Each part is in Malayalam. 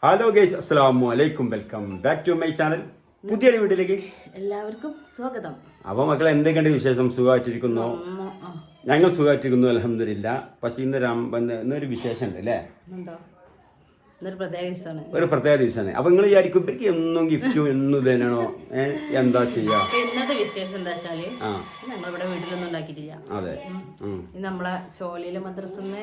ഹലോ ഗൈസ്, അസ്സലാമു അലൈക്കും. Welcome back to my channel. പുതിയൊരു വീട്ടിലേക്ക് എല്ലാവർക്കും സ്വാഗതം. അപ്പോൾ മക്കൾ എന്തൊക്കെയുണ്ട് വിശേഷം? സുഖമായിട്ടിരിക്കുന്നു? ഞങ്ങൾ സുഖമായിട്ടിരിക്കുന്നു, അൽഹംദുലില്ലാ. പക്ഷെ ഇന്നൊരു വിശേഷം ഉണ്ട് അല്ലേ? ഒരു പ്രത്യേക ദിവസമാണ്. അപ്പൊ നിങ്ങൾ വിചാരിക്കും ഇവർക്ക് എന്നും ഗിഫ്റ്റും എന്നും ഇതന്നെയാണോ? എന്താ ചെയ്യാ? ഇന്നത്തെ വിശേഷം എന്താ വെച്ചാല് ഞങ്ങളിവിടെ വീട്ടിലൊന്നും ഉണ്ടാക്കിയിട്ടില്ല. അതെ, നമ്മളെ ചോലയിലെ മദ്രസന്ന്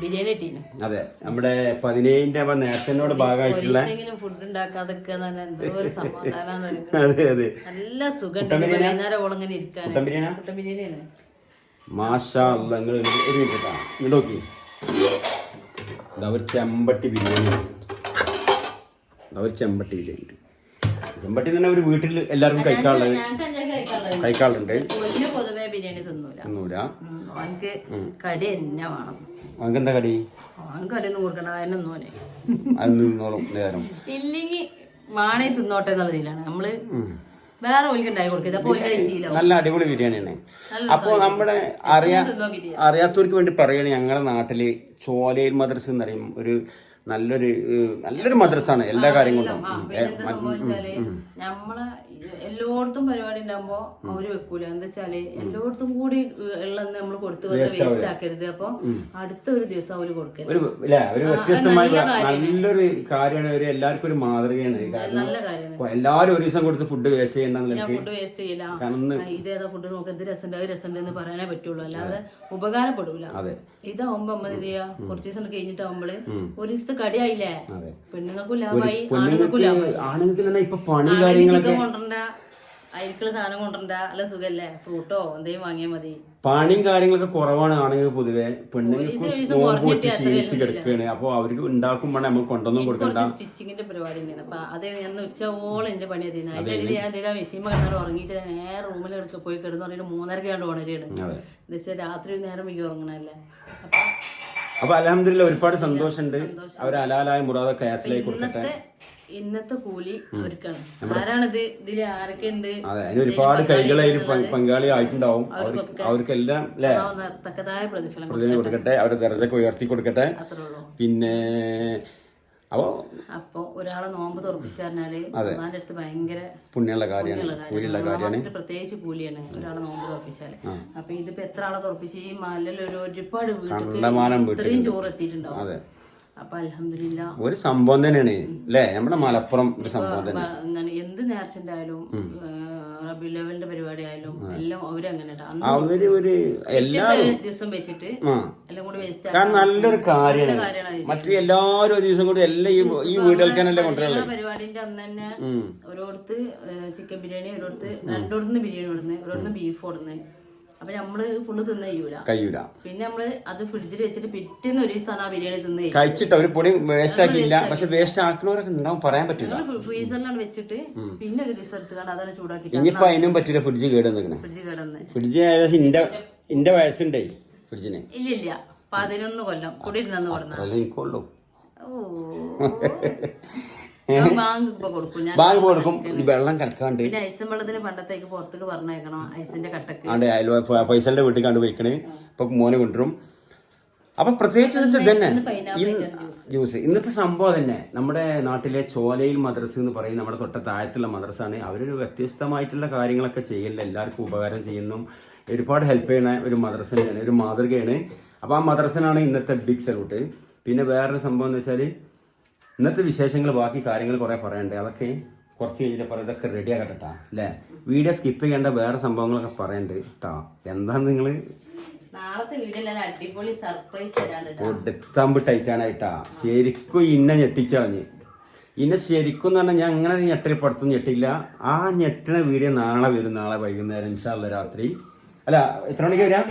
ബിരിയാണി കിട്ടീന്. അതെ, നമ്മുടെ 17ന്റെ നേരത്തിനോട് ഭാഗമായിട്ടുള്ള ഫുഡ് ഉണ്ടാക്കാതൊക്കെ എന്തോ ഒരു സമാധാനം. അതെ അതെ, നല്ല സുഖം. വൈകുന്നേരം ഓളങ്ങനെ ഇരിക്കാൻ. കുട്ടൻ ബിരിയാണിയാണ്. മാഷാ അല്ലാഹ്. നിങ്ങൾ ഒരു മിനിറ്റ് ഇങ്ങോട്ട് നോക്കി. ഒരു ചെമ്പട്ടി ബിരിയാണി. ചെമ്പട്ടി തന്നെ ഒരു വീട്ടിൽ എല്ലാവർക്കും കഴിക്കാറുണ്ട്. പൊതുവെ ബിരിയാണി തിന്നൂല. അവനക്ക് കടി തന്നെ വേണം. അവനക്ക് എന്താ കടി? അവൻ കടിയൊന്നും കൊടുക്കണം. അതിനൊന്നും അത് നിന്നോളും നേരം. ഇല്ലെങ്കിൽ മാണേ തിന്നോട്ടെ എന്നുള്ളതിലാണ് നമ്മള് വേറെ ഓൽക്ക് ഉണ്ടാക്കി കൊടുക്കുന്നത്. നല്ല അടിപൊളി ബിരിയാണിയാണ്. അപ്പൊ നമ്മുടെ അറിയാത്തവർക്ക് വേണ്ടി പറയുകയാണ്, ഞങ്ങളുടെ നാട്ടില് ചോലയിൽ മദ്രസ എന്ന് പറയും ഒരു നല്ലൊരു മദ്രസാണ് എല്ലാ കാര്യങ്ങളും. നമ്മളെ എല്ലായിടത്തും പരിപാടി ഉണ്ടാകുമ്പോ അവര് വെക്കൂല. എന്താ വെച്ചാല് എല്ലായിടത്തും കൂടി ഉള്ളത് നമ്മൾ കൊടുത്തു വേസ്റ്റ് ആക്കരുത്. അപ്പൊ അടുത്ത ഒരു ദിവസം അവര് കൊടുക്കരുത്. ഒരു വ്യത്യസ്തമായ നല്ലൊരു കാര്യമാണ്. എല്ലാവർക്കും ഒരു മാതൃകയാണ്. നല്ല കാര്യമാണ്. എല്ലാവരും ഒരു ദിവസം കൊടുത്ത് ഫുഡ് വേസ്റ്റ് ചെയ്യണ്ട. ഫുഡ് വേസ്റ്റ് ചെയ്യില്ല. ഇതേതാ ഫുഡ് നോക്ക്, എന്ത് രസമുണ്ട് എന്ന് പറയാനേ പറ്റുള്ളൂ. അല്ലാതെ ഉപകാരപ്പെടൂല. ഇതാവുമ്പോ നമ്മൾ എന്ത് ചെയ്യാ, കുറച്ച് ദിവസം കഴിഞ്ഞിട്ടാവുമ്പോള് ഒരു ദിവസത്തെ കടിയായില്ലേ, പെണ്ണുങ്ങൾക്കും ലാഭമായി ആണുങ്ങൾക്കും ലാഭമായി. ആണുങ്ങൾക്ക് ഇപ്പൊ പണി കാര്യങ്ങളൊക്കെ കൊണ്ടുവരണ്ട, അരിക്കുള്ള സാധനം കൊണ്ടുവരണ്ട. അല്ല സുഖല്ലേ, ഫ്രൂട്ടോ എന്തെങ്കിലും വാങ്ങിയാൽ മതി. പണിയും കാര്യങ്ങളൊക്കെ കുറവാണ് ആണുങ്ങൾ പൊതുവെ. പെണ്ണുങ്ങൾക്ക് ക്ഷീണിച്ച് കിടക്കുകയാണ്. അപ്പൊ അവർക്ക് ഉണ്ടാക്കുമ്പോൾ നമുക്ക് കൊണ്ടൊന്നും കൊടുക്കണ്ട. സ്റ്റിച്ചിങ്ങിന്റെ പരിപാടി തന്നെയാണ്. അപ്പൊ അത് ഞാൻ ഉച്ചവോളം എന്റെ പണി അറിയുന്നത്. അതിന്റെ ഇടയിൽ ഞാൻ എന്തെങ്കിലും വിഷയം കിടന്നാലും ഉറങ്ങിയിട്ട് നേരെ റൂമിൽ പോയി കിടന്ന് പറഞ്ഞിട്ട് 3:30 ഉണരുകയാണ്. എന്താ വെച്ചാൽ രാത്രി നേരം വൈകി ഉറങ്ങണല്ലേ. അപ്പൊ അൽഹംദുലില്ലാ ഒരുപാട് സന്തോഷമുണ്ട്. അവർ ഹലാലായ മുറാദ കാസിലേക്ക് കൊടുക്കട്ടെ. ഇന്നത്തെ കൂലി അവർക്കാണ്. ആരാണിത്? ഇതിൽ ആരൊക്കെ ഉണ്ട്? അതെ, അതിന് ഒരുപാട് കൈകളായി പങ്കാളി ആയിട്ടുണ്ടാവും. അവർക്കെല്ലാം തക്കതായ പ്രതിഫലം കൊടുക്കട്ടെ. അവരുടെ ദർജക്ക് ഉയർത്തി കൊടുക്കട്ടെ. പിന്നെ അപ്പൊ ഒരാളെ നോമ്പ് തുറപ്പിക്കാറിനാല് ഭഗവാന്റെ അടുത്ത് ഭയങ്കര പുണ്യമുള്ള കാര്യമാണ്. പ്രത്യേകിച്ച് കൂലിയാണ് ഒരാളെ നോമ്പ് തുറപ്പിച്ചാല്. അപ്പൊ ഇതിപ്പോ എത്ര ആളെ തുറപ്പിച്ച് ഈ മലയിൽ ഒരുപാട് വീട്ടിൽ ഇത്രയും ചോറ് എത്തിയിട്ടുണ്ടാവും. അപ്പൊ അൽഹംദുലില്ലാ ഒരു സംഭവം തന്നെയാണ് അല്ലേ നമ്മുടെ മലപ്പുറം ഒരു സംഭവം തന്നെ. എന്ത് നേർച്ചന്റെ ആയാലും റബീഉൽ അവ്വലിന്റെ പരിപാടി ആയാലും എല്ലാം അവരങ്ങനെ ദിവസം വെച്ചിട്ട് എല്ലാം കൂടി വേസ്റ്റ്. കാരണം നല്ലൊരു കാര്യമാണ്. മറ്റു എല്ലാവരും ഒരു ദിവസം കൂടി എല്ലാം ഈ വീടുകൾക്കാനല്ലേ കൊണ്ടുവരുന്നത്. പരിപാടിന്റെ അന്ന് തന്നെ ഓരോരുത്ത് ചിക്കൻ ബിരിയാണി, ഓരോരുത്ത് രണ്ടോടത്തുനിന്ന് ബിരിയാണി കൊടുക്കുന്നത്, ഓരോരുന്ന് ബീഫ് കൊടുക്കുന്നത്. അപ്പൊ നമ്മള് ഫുള്ള് തിന്ന കഴിയൂല. പിന്നെ നമ്മള് അത് ഫ്രിഡ്ജിൽ വെച്ചിട്ട് പിറ്റേന്ന് ഒരു ദിവസം ആ ബിരിയാണി തിന്ന് കഴിച്ചിട്ട് ഒരു പൊടി വേസ്റ്റ് ആക്കിയില്ല. പക്ഷെ വേസ്റ്റ് ആക്കുന്നവരൊക്കെ ഉണ്ടാവും, പറയാൻ പറ്റില്ല. ഫ്രീസറിലാണ് വെച്ചിട്ട് പിന്നെ ഒരു ദിവസം എടുത്തുകൊണ്ട് അതാണ് ചൂടാക്കി. ഇനിയിപ്പോ അതിനും പറ്റില്ല. ഫ്രിഡ്ജ് കേടുവന്ന് ഫ്രിഡ്ജ് ഏകദേശം എന്റെ വയസ്സുണ്ടേ ഫ്രിഡ്ജിന്. ഇല്ല 11 കൊല്ലം കൂടിയിരുന്നു എനിക്കുള്ളൂ. ബാങ്ക് കൊടുക്കും. വെള്ളം കലക്കാണ്ട് ഐസും വെള്ളത്തിന് പണ്ടത്തേക്ക് പുറത്തേക്ക് പറഞ്ഞേക്കണം. ഐസിന്റെ കട്ടക്ക് ഫൈസലിന്റെ വീട്ടിൽ കണ്ടു പോയിക്കണ്. ഇപ്പൊ മോനെ കൊണ്ടുവരും. അപ്പൊ പ്രത്യേകിച്ച് തന്നെ ജ്യൂസ് ഇന്നത്തെ സംഭവം തന്നെ. നമ്മുടെ നാട്ടിലെ ചോലയിൽ മദ്രസ എന്ന് പറയും നമ്മുടെ തൊട്ട താഴത്തുള്ള മദ്രസാണ്. അവരൊരു വ്യത്യസ്തമായിട്ടുള്ള കാര്യങ്ങളൊക്കെ ചെയ്യല്ല, എല്ലാവർക്കും ഉപകാരം ചെയ്യുന്നു, ഒരുപാട് ഹെൽപ്പ് ചെയ്യണ ഒരു മദ്രസ തന്നെയാണ്, ഒരു മാതൃകയാണ്. അപ്പൊ ആ മദ്രസനാണ് ഇന്നത്തെ ബിഗ് സല്യൂട്ട്. പിന്നെ വേറൊരു സംഭവം എന്ന് വെച്ചാൽ ഇന്നത്തെ വിശേഷങ്ങൾ, ബാക്കി കാര്യങ്ങൾ കുറെ പറയണ്ടേ, അതൊക്കെ കുറച്ച് കഴിഞ്ഞിട്ട് പറയാം. ഇതൊക്കെ റെഡി ആകട്ടെ അല്ലേ? വീഡിയോ സ്കിപ്പ് ചെയ്യേണ്ട വേറെ സംഭവങ്ങളൊക്കെ പറയണ്ട് കേട്ടോ. എന്താ നിങ്ങള് തമ്പ് ടൈറ്റാനായിട്ടാ ശരിക്കും ഇന്നെ ഞെട്ടിച്ചളഞ്ഞ്. ഇന്നെ ശരിക്കും എന്ന് പറഞ്ഞാൽ ഞാൻ അങ്ങനെ ഞെട്ടലിപ്പടുത്തൊന്നും ഞെട്ടില്ല. ആ ഞെട്ടണ വീഡിയോ നാളെ വരും. നാളെ വൈകുന്നേരം ഇൻഷാ അല്ലാഹ് രാത്രി. അല്ല എത്ര മണിക്ക് വരാം?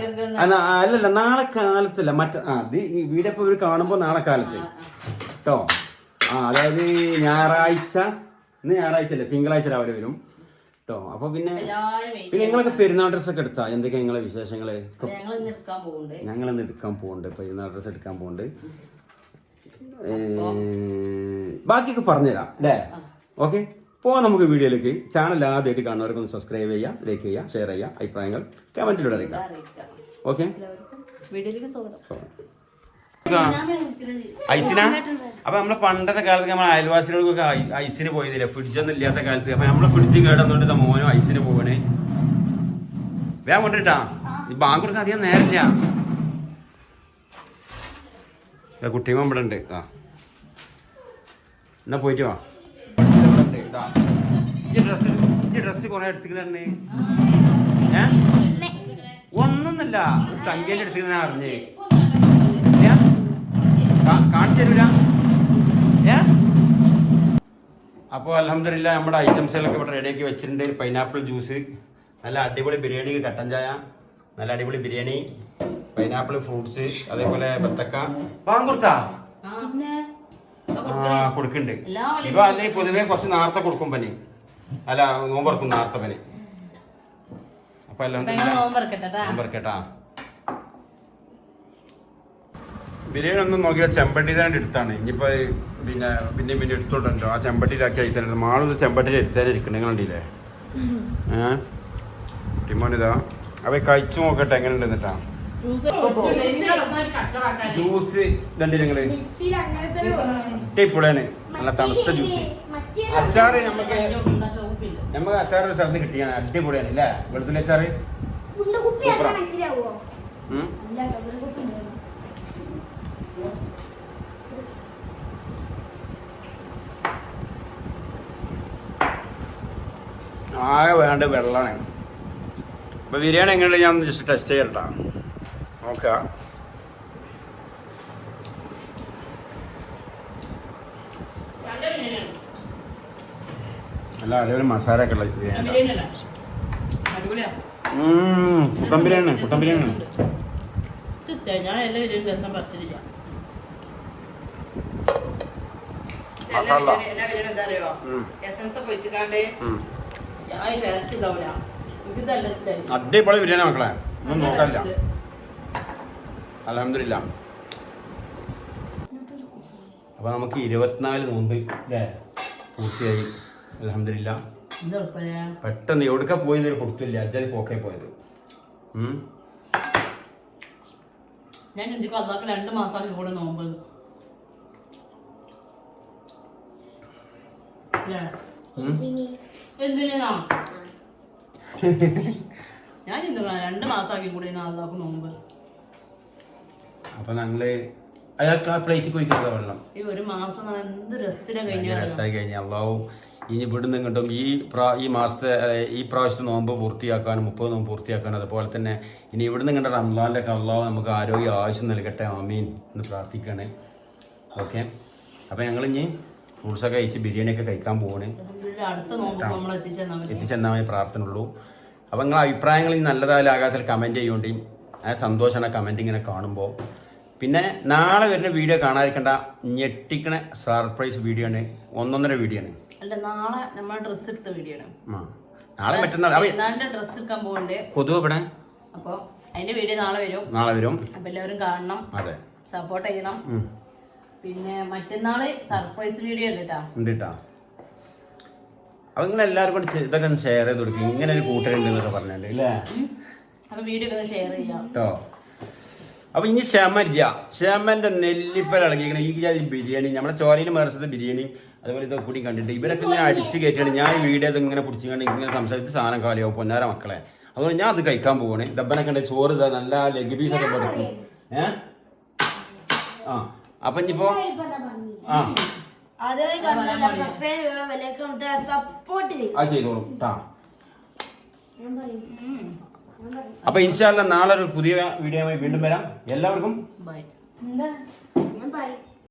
അല്ലല്ല നാളെ കാലത്തല്ല, ഈ വീഡിയോ ഇപ്പൊ ഇവർ കാണുമ്പോ നാളെ കാലത്ത് കേട്ടോ. അതായത് ഞായറാഴ്ച, ഇന്ന് ഞായറാഴ്ച അല്ലേ, തിങ്കളാഴ്ച രാവിലെ വരും കേട്ടോ. അപ്പൊ പിന്നെ നിങ്ങളൊക്കെ പെരുന്നാൾ ഡ്രസ്സൊക്കെ എടുത്താ? എന്തൊക്കെയാ നിങ്ങളെ വിശേഷങ്ങള്? ഞങ്ങളിന്ന് എടുക്കാൻ പോകുന്നുണ്ട്, പെരുന്നാൾ ഡ്രസ്സ് എടുക്കാൻ പോകുന്നുണ്ട്. ബാക്കിയൊക്കെ പറഞ്ഞുതരാം അല്ലേ? ഓക്കെ, പോവാം നമുക്ക് വീഡിയോയിലേക്ക്. ചാനൽ ആദ്യമായിട്ട് കാണുന്നവർക്കൊന്ന് സബ്സ്ക്രൈബ് ചെയ്യുക, ലൈക്ക് ചെയ്യുക, ഷെയർ ചെയ്യുക, അഭിപ്രായങ്ങൾ കമന്റിലൂടെ അറിയിക്കാം. ഓക്കെ, വീഡിയോയിലേക്ക് സ്വാഗതം. ഐസിനാ? അപ്പൊ നമ്മള് പണ്ടത്തെ കാലത്ത് നമ്മൾ അയൽവാസികൾക്കൊക്കെ ഐസിന് പോയതില്ല, ഫ്രിഡ്ജൊന്നും ഇല്ലാത്ത കാലത്ത്. അപ്പൊ നമ്മള് ഫ്രിഡ്ജ് കേടന്നുകൊണ്ട് മോനും ഐസിന് പോകണേ. വേഗം കൊണ്ടിട്ടാ, ഈ ബാങ്ക് കൊടുക്കാൻ അധികം നേരമില്ല. കുട്ടിയും ഇവിടെ ഉണ്ട്. ആ എന്നാ പോയിട്ട് വാ. ഈ ഡ്രസ്സ് കൊറേ എടുത്തിക്കണേ. ഒന്നൊന്നല്ല, സംഖ്യയിൽ എടുത്തിരുന്ന അറിഞ്ഞ് കാണിച്ചു തരൂല. അപ്പോൾ അൽഹംദുലില്ലാ നമ്മുടെ ഐറ്റംസുകളൊക്കെ ഇവിടെ റെഡിയാക്കി വെച്ചിട്ടുണ്ട്. പൈനാപ്പിൾ ജ്യൂസ്, നല്ല അടിപൊളി ബിരിയാണി, കട്ടൻ ചായ, നല്ല അടിപൊളി ബിരിയാണി, പൈനാപ്പിൾ ഫ്രൂട്ട്സ്, അതേപോലെ ബത്തക്ക. വാങ്ങുകൊടുത്താ കൊടുക്കുന്നുണ്ട്. ഇപ്പൊ അല്ലെങ്കിൽ പൊതുവെ കുറച്ച് നേരത്തെ കൊടുക്കും പനി, അല്ല നോമ്പറക്കും നേരത്തെ പനി. അപ്പൊ നോമ്പറക്കട്ടാ. ബിരിയാണി ഒന്നും നോക്കിയാൽ ചെമ്പട്ടി തന്നെ എടുത്താണ്. ഇനിയിപ്പോ പിന്നെ എടുത്തോണ്ടോ ആ ചെമ്പട്ടിയിലാക്കി അയച്ചു തരുന്നത്. മാള് ചെമ്പട്ടിയിൽ എടുത്താലും ഇരിക്കണേ, നിങ്ങൾ കണ്ടില്ലേ? ടിമോനിതാ. അവ കഴിച്ചു നോക്കട്ടെ എങ്ങനെ ഉണ്ട് എന്നിട്ടാ. ജ്യൂസ് കണ്ടില്ല നിങ്ങള്? പൊളിയാണ്, നല്ല തണുത്ത ജ്യൂസ്. അച്ചാറ് നമുക്ക് അച്ചാർ ഒരു സ്ഥലത്ത് കിട്ടിയാണ്, അടിപൊളിയാണ് അല്ലേ? വെളുത്തുള്ളി അച്ചാറ് ആകെ വേണ്ട വെള്ളമാണ്. അപ്പൊ ബിരിയാണി എങ്ങനെയുണ്ട് ഞാൻ ജസ്റ്റ് ടെസ്റ്റ് ചെയ്യട്ടാ, നോക്കാം. അല്ല അതേപോലെ മസാല ഒക്കെ ഉള്ള ബിരിയാണി. കുട്ടൻ ബിരിയാണി, കുട്ടൻ ബിരിയാണി. ഞാൻ എല്ലാ ബിരിയാണി രസം പറിച്ചിട്ടില്ല. അടിപൊളി ബിരിയാണി മക്കളെ, ഒന്നും നോക്കാനില്ല. അൽഹംദുലില്ലാ. അപ്പൊ നമുക്ക് 24 നോമ്പ് അല്ലേ പൂർത്തിയായി, അൽഹംദുലില്ലാ. പെട്ടെന്ന് എവിടുക്ക പോയത് കൊടുത്തില്ല, അജ്ജാതി പോക്കേ പോയത്. ഞാൻ ചിന്തിക്കും അതൊക്കെ 2 മാസം കൂടെ നോമ്പ്. എന്തിനാ ഞാൻ ചിന്തിക്കണം 2 മാസമാക്കി കൂടി അള്ളാഹ് നോമ്പ്. അപ്പൊ ഞങ്ങള് അയാൾക്ക് ആ പ്ലേറ്റ് പോയിക്കാത്ത വെള്ളം ഈ 1 മാസം എന്ത് രസമായി കഴിഞ്ഞ അള്ളാഹു ഇനി ഇവിടുന്ന് കിട്ടും. ഈ മാസത്തെ ഈ പ്രാവശ്യത്തെ നോമ്പ് പൂർത്തിയാക്കാനും 30 നോമ്പ് പൂർത്തിയാക്കാനും, അതുപോലെ തന്നെ ഇനി ഇവിടുന്ന് കണ്ട റംസാന്റെ ഒക്കെ അള്ളാഹു നമുക്ക് ആരോഗ്യ ആവശ്യം നൽകട്ടെ, ആമീൻ എന്ന് പ്രാർത്ഥിക്കുകയാണ്. ഓക്കെ, അപ്പൊ ഞങ്ങൾ ഇനി ഫ്രൂട്ട്സൊക്കെ കഴിച്ച് ബിരിയാണിയൊക്കെ കഴിക്കാൻ പോവാണ്. എത്തിച്ചെന്നാമേ പ്രാർത്ഥന ഉള്ളൂ. അപ്പൊ നിങ്ങളെ അഭിപ്രായങ്ങൾ ഇനി നല്ലതായാലും ആകാത്ത കമന്റ് ചെയ്യുകൊണ്ടേ, സന്തോഷമാണ് കമന്റ് ഇങ്ങനെ കാണുമ്പോൾ. പിന്നെ നാളെ വരുന്ന വീഡിയോ കാണാതിരിക്കേണ്ട, ഞെട്ടിക്കണ സർപ്രൈസ് വീഡിയോ ആണ്, 1.5 വീഡിയോ ആണ്. അല്ല, നാളെ നമ്മൾ ഡ്രസ് എടുത്ത വീഡിയോ ആണ്. നാളെ മറ്റന്നാൾ ഡ്രസ് എടുക്കാൻ പോകണ്ടേ കൊതുവ് ഇവിടെ. അപ്പൊ അതിന്റെ വീഡിയോ നാളെ വരും. അപ്പൊ എല്ലാവരും കാണണം, അതെ, സപ്പോർട്ട് ചെയ്യണം. പിന്നെ മറ്റന്നാള് സർപ്രൈസ് വീഡിയോ ഉണ്ട് കേട്ടോ. അപ്പൊ നിങ്ങൾ എല്ലാവർക്കും ഇതൊക്കെ ഷെയർ ചെയ്ത് കൊടുക്കും, ഇങ്ങനെ ഒരു കൂട്ടരുണ്ട് എന്നൊക്കെ പറഞ്ഞിട്ടുണ്ട് അല്ലേ? അപ്പൊ വീഡിയോ ഒക്കെ ഷെയർ ചെയ്യാം കേട്ടോ. അപ്പൊ ഇനി ക്ഷമന്റെ നെല്ലിപ്പൽ ഇളകിയിരിക്കണം ഈ ജാതി ബിരിയാണി, നമ്മുടെ ചോരയിൽ മേർച്ചത്തെ ബിരിയാണി, അതുപോലെ ഇതൊക്കെ കൂടി കണ്ടിട്ട് ഇവരൊക്കെ ഇങ്ങനെ അടിച്ച് കയറ്റിയാണ്. ഞാൻ ഈ വീഡിയോ ഇങ്ങനെ പിടിച്ചുകൊണ്ട് ഇങ്ങനെ സംസാരിച്ച് സാധനം കാലിയാവും പൊന്നാര മക്കളെ. അതുകൊണ്ട് ഞാൻ അത് കഴിക്കാൻ പോവാണ്. ഡബ്ബനൊക്കെ ഉണ്ട്, ചോറ് നല്ല ലെഗ് പീസൊക്കെ കൊടുക്കും. അപ്പൊ ഇനിയിപ്പോ ചെയ്തോളും ട്ടാ. അപ്പൊ ഇൻഷാ അല്ലാഹ് നാളെ ഒരു പുതിയ വീഡിയോയുമായി വീണ്ടും വരാം. എല്ലാവർക്കും ബൈ.